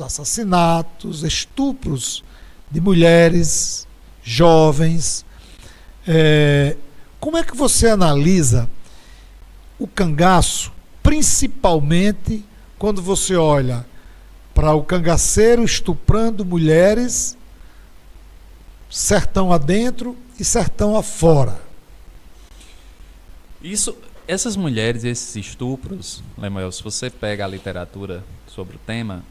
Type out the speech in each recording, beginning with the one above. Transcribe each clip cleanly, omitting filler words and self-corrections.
sequestros, assassinatos, estupros de mulheres, jovens. Como é que você analisa o cangaço, principalmente quando você olha para o cangaceiro estuprando mulheres, sertão adentro e sertão afora? Essas mulheres, esses estupros, Lemuel, se você pega a literatura sobre o tema,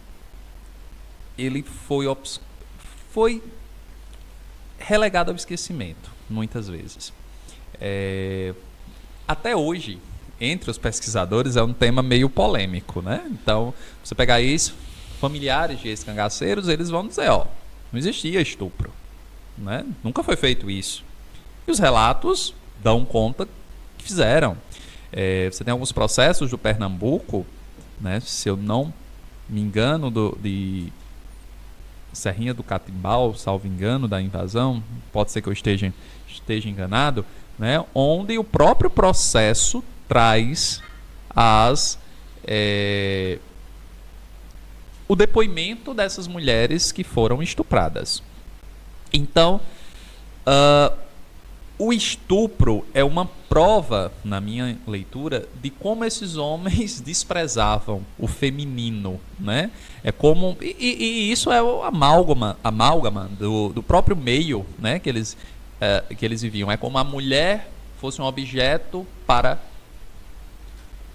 ele foi relegado ao esquecimento, muitas vezes. Até hoje, entre os pesquisadores, é um tema meio polêmico, né? Então, você pegar isso, familiares de ex-cangaceiros, eles vão dizer, não existia estupro, né? Nunca foi feito isso. E os relatos dão conta que fizeram. Você tem alguns processos do Pernambuco, né, se eu não me engano, de Serrinha do Catimbau, salvo engano, da invasão, pode ser que eu esteja enganado, né, onde o próprio processo traz o depoimento dessas mulheres que foram estupradas. Então, o estupro é uma prova, na minha leitura, de como esses homens desprezavam o feminino, né? E isso é o amálgama do próprio meio, né? que eles viviam. É como a mulher fosse um objeto para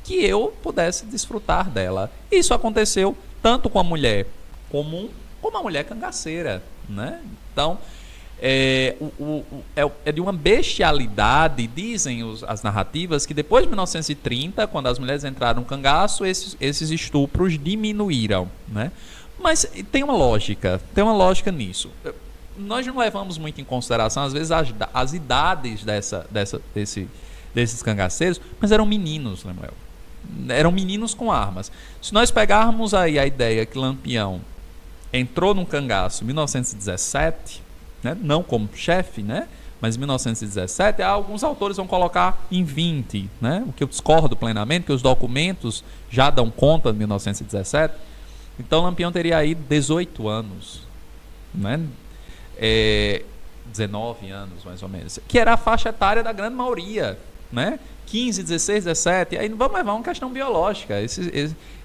que eu pudesse desfrutar dela. Isso aconteceu tanto com a mulher comum como a mulher cangaceira, né? Então, é de uma bestialidade, dizem as narrativas, que depois de 1930, quando as mulheres entraram no cangaço, esses estupros diminuíram, né? Mas tem uma lógica nisso. Nós não levamos muito em consideração, às vezes, as idades desses cangaceiros, mas eram meninos, Lemuel. Eram meninos com armas. Se nós pegarmos aí a ideia que Lampião entrou no cangaço em 1917... né? Não como chefe, né? Mas em 1917, alguns autores vão colocar em 20, né? O que eu discordo plenamente, que os documentos já dão conta de 1917. Então, Lampião teria aí 18 anos, né? 19 anos, mais ou menos, que era a faixa etária da grande maioria, né? 15, 16, 17, aí não vamos levar uma questão biológica.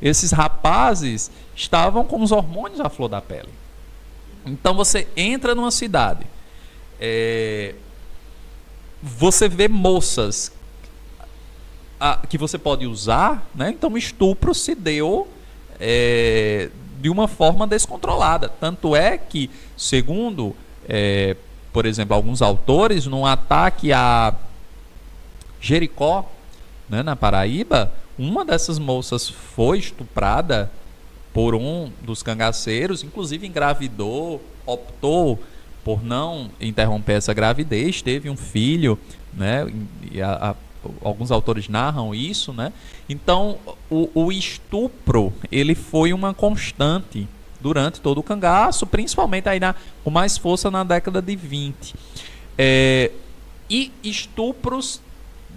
Esses rapazes estavam com os hormônios à flor da pele. Então você entra numa cidade, você vê moças que você pode usar, né? Então o estupro se deu de uma forma descontrolada. Tanto é que, segundo, por exemplo, alguns autores, num ataque a Jericó, né, na Paraíba, uma dessas moças foi estuprada por um dos cangaceiros, inclusive engravidou, optou por não interromper essa gravidez, teve um filho, né? E alguns autores narram isso, né? Então, o estupro, ele foi uma constante durante todo o cangaço, principalmente aí com mais força na década de 20. E estupros,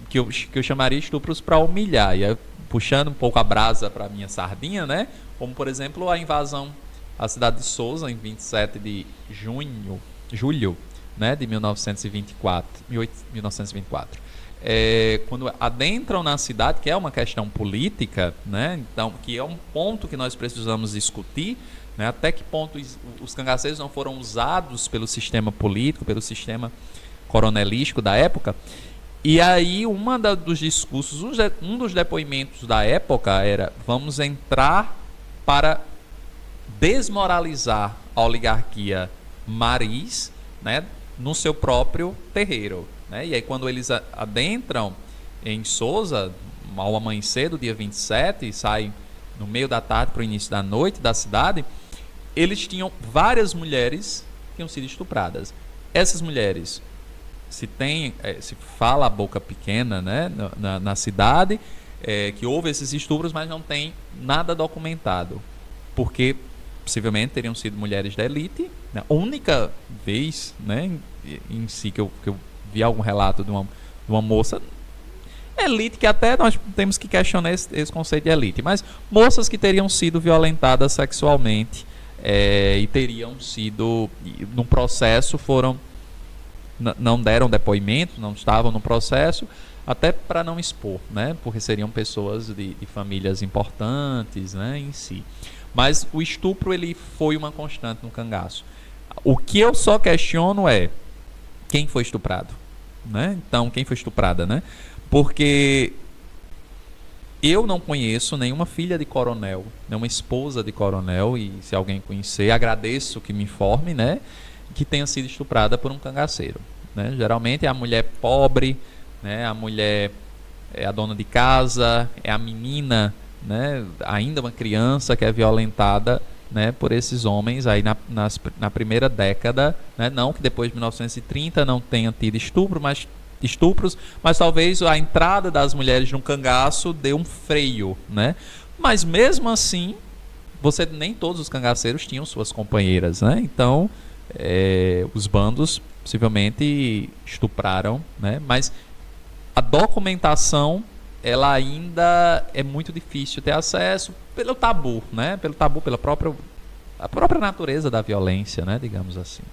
que eu chamaria estupros para humilhar, e aí, puxando um pouco a brasa para a minha sardinha, né? Como, por exemplo, a invasão à cidade de Sousa, em 27 de julho, né, de 1924. Quando adentram na cidade, que é uma questão política, né, então, que é um ponto que nós precisamos discutir, né, até que ponto os cangaceiros não foram usados pelo sistema político, pelo sistema coronelístico da época. E aí, dos discursos, um dos depoimentos da época era: vamos entrar para desmoralizar a oligarquia Maris, né, no seu próprio terreiro, né? E aí, quando eles adentram em Sousa, ao amanhecer do dia 27, e saem no meio da tarde para o início da noite da cidade, eles tinham várias mulheres que tinham sido estupradas. Essas mulheres, se fala a boca pequena, né, na cidade, que houve esses estupros, mas não tem nada documentado, porque possivelmente teriam sido mulheres da elite, né? A única vez, né, em si que eu vi algum relato de uma moça elite, que até nós temos que questionar esse conceito de elite, mas moças que teriam sido violentadas sexualmente e teriam sido, no processo não deram depoimento, não estavam no processo, até para não expor, né? Porque seriam pessoas de famílias importantes, né, em si. Mas o estupro, ele foi uma constante no cangaço. O que eu só questiono é quem foi estuprado, né? Então, quem foi estuprada, né? Porque eu não conheço nenhuma filha de coronel, nenhuma esposa de coronel, e se alguém conhecer, agradeço que me informe, né, que tenha sido estuprada por um cangaceiro, né? Geralmente é a mulher pobre, né? A mulher é a dona de casa, é a menina, né, ainda uma criança que é violentada, né, por esses homens aí na primeira década, né? Não que depois de 1930 não tenha tido estupros, mas talvez a entrada das mulheres no cangaço deu um freio, né? Mas mesmo assim, nem todos os cangaceiros tinham suas companheiras, né? Então, os bandos possivelmente estupraram, né? Mas a documentação, ela ainda é muito difícil ter acesso pelo tabu, né? Pela própria natureza da violência, né? Digamos assim.